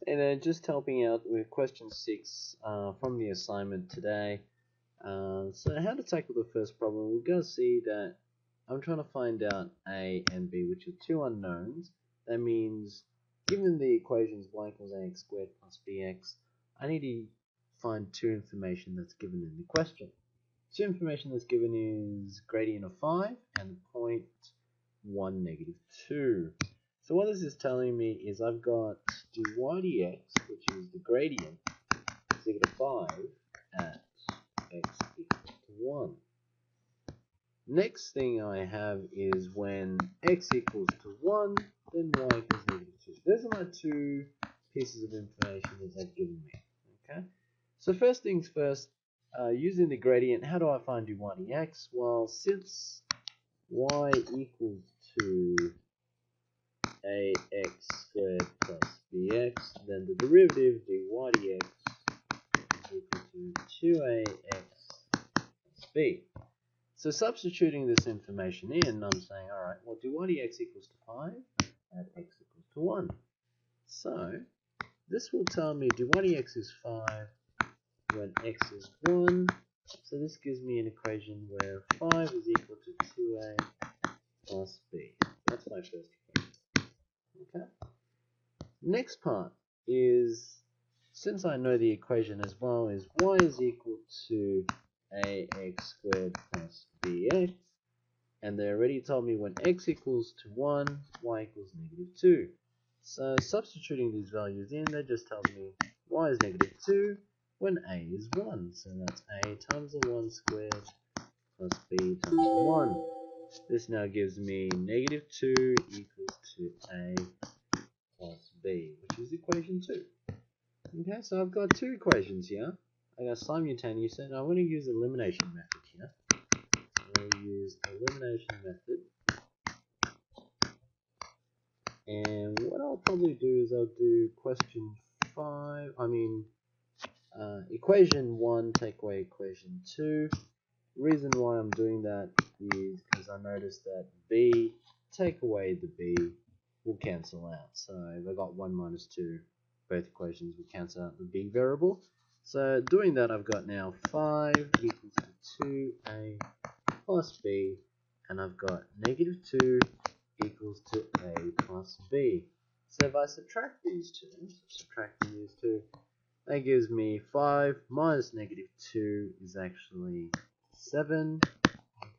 And then just helping out with question 6 from the assignment today. So how to tackle the first problem, we're going to see that I'm trying to find out A and B, which are two unknowns. That means given the equations y equals ax squared plus bx, I need to find two information that's given in the question. Two information that's given is gradient of 5 and point 1, negative 2. So what this is telling me is I've got dy dx, which is the gradient, is equal to 5 at x equals to 1. Next thing I have is when x equals to 1, then y equals negative 2. Those are my two pieces of information that they've given me. Okay. So first things first, using the gradient, how do I find dy dx? Well, since y equals to ax squared plus bx, then the derivative dy dx is equal to 2ax plus b. So substituting this information in, I'm saying, alright, well, dy dx equals to 5 at x equals to 1. So this will tell me dy dx is 5 when x is 1. So this gives me an equation where 5 is equal to 2a plus b. That's my first equation. Okay. Next part is, since I know the equation as well, is y is equal to ax squared plus bx, and they already told me when x equals to 1, y equals negative 2. So substituting these values in, that just tells me y is negative 2 when a is 1. So that's a times the 1 squared plus b times the 1. This now gives me negative 2 equals to a plus b, which is equation 2. Okay, so I've got two equations here. I got simultaneous, and I'm going to use elimination method here. I'm going to use elimination method. And what I'll probably do is I'll do equation 1 take away equation 2. Reason why I'm doing that is because I noticed that b take away the b will cancel out. So if I got 1 minus 2, both equations will cancel out the b variable. So doing that, I've got now 5 equals to 2a plus b, and I've got negative 2 equals to a plus b. So if I subtract these two, that gives me 5 minus negative 2 is actually 7,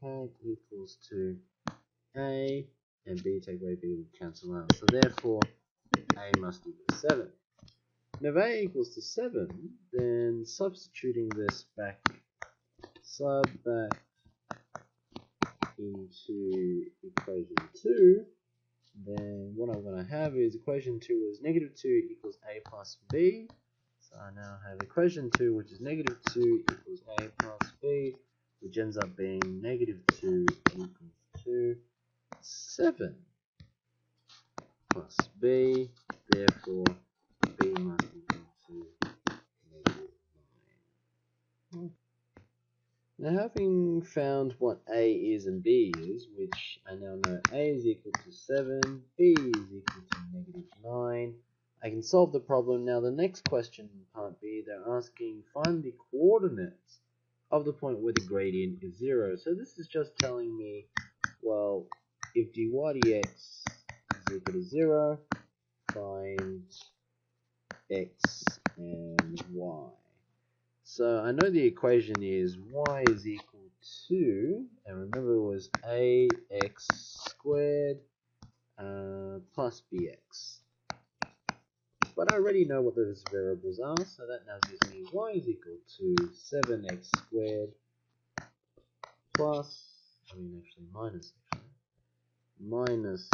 okay, equals to a, and b take away b will cancel out. So therefore, a must equal 7. Now if a equals to 7, then substituting this back into equation 2, then what I'm going to have is equation 2 is negative 2 equals a plus b. So I now have equation 2, which is negative 2 equals a plus b, which ends up being negative 2 equals to 7 plus b. Therefore, b must equal to negative 9. Now, having found what a is and b is, which I now know a is equal to 7, b is equal to negative 9, I can solve the problem. Now, the next question, part B, they're asking find the coordinates of the point where the gradient is 0. So this is just telling me, well, if dy dx is equal to 0, find x and y. So I know the equation is y is equal to, and remember it was ax squared plus bx. But I already know what those variables are, so that now gives me y is equal to 7x squared minus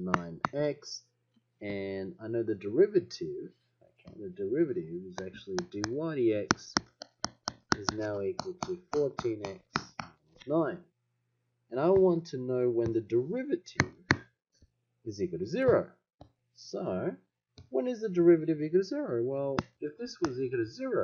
9x, and I know the derivative. Okay, the derivative is actually dy dx is now equal to 14x minus 9. And I want to know when the derivative is equal to 0. So, when is the derivative equal to 0? Well, if this was equal to 0,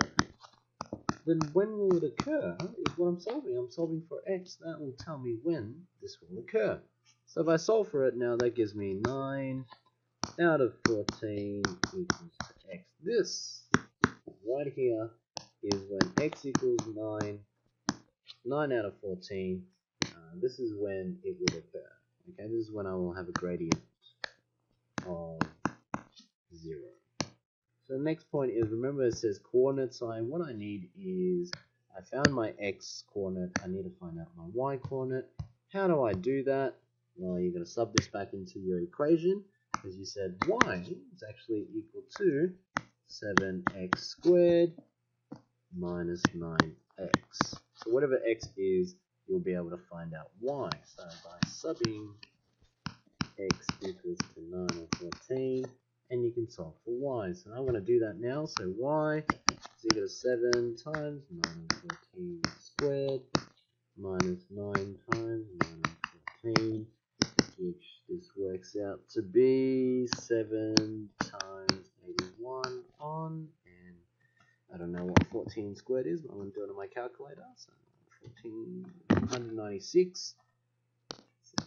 then when will it occur is what I'm solving. I'm solving for x. That will tell me when this will occur. So if I solve for it now, that gives me 9 out of 14 equals to x. This right here is when x equals 9, 9 out of 14. This is when it will occur. Okay, this is when I will have a gradient of 0. So the next point is, remember it says coordinate sign. What I need is, I found my x coordinate, I need to find out my y coordinate. How do I do that? Well, you're going to sub this back into your equation, as you said y is actually equal to 7x squared minus 9x. So whatever x is, you'll be able to find out y. So by subbing x equals to 9 or 14, and you can solve for y. So I'm going to do that now. So y is equal to 7 times 9 and 14 squared minus 9 times 9 and 14, which this works out to be 7 times 81 on, and I don't know what 14 squared is, but I'm going to do it on my calculator. So 196. So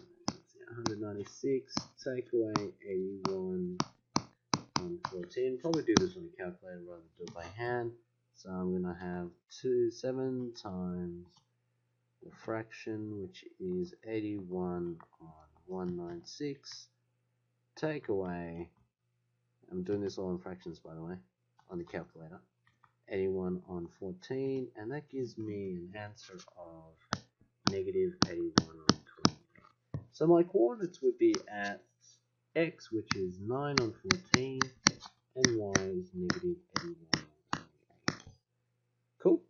196, take away 81 on 14. Probably do this on a calculator rather than do it by hand. So I'm going to have 7 times the fraction, which is 81 on 196. Take away, I'm doing this all in fractions by the way, on the calculator. 81 on 14, and that gives me an answer of negative 81 on 20. So my coordinates would be at x, which is 9 on 14, and y is negative 81 on 28. Cool.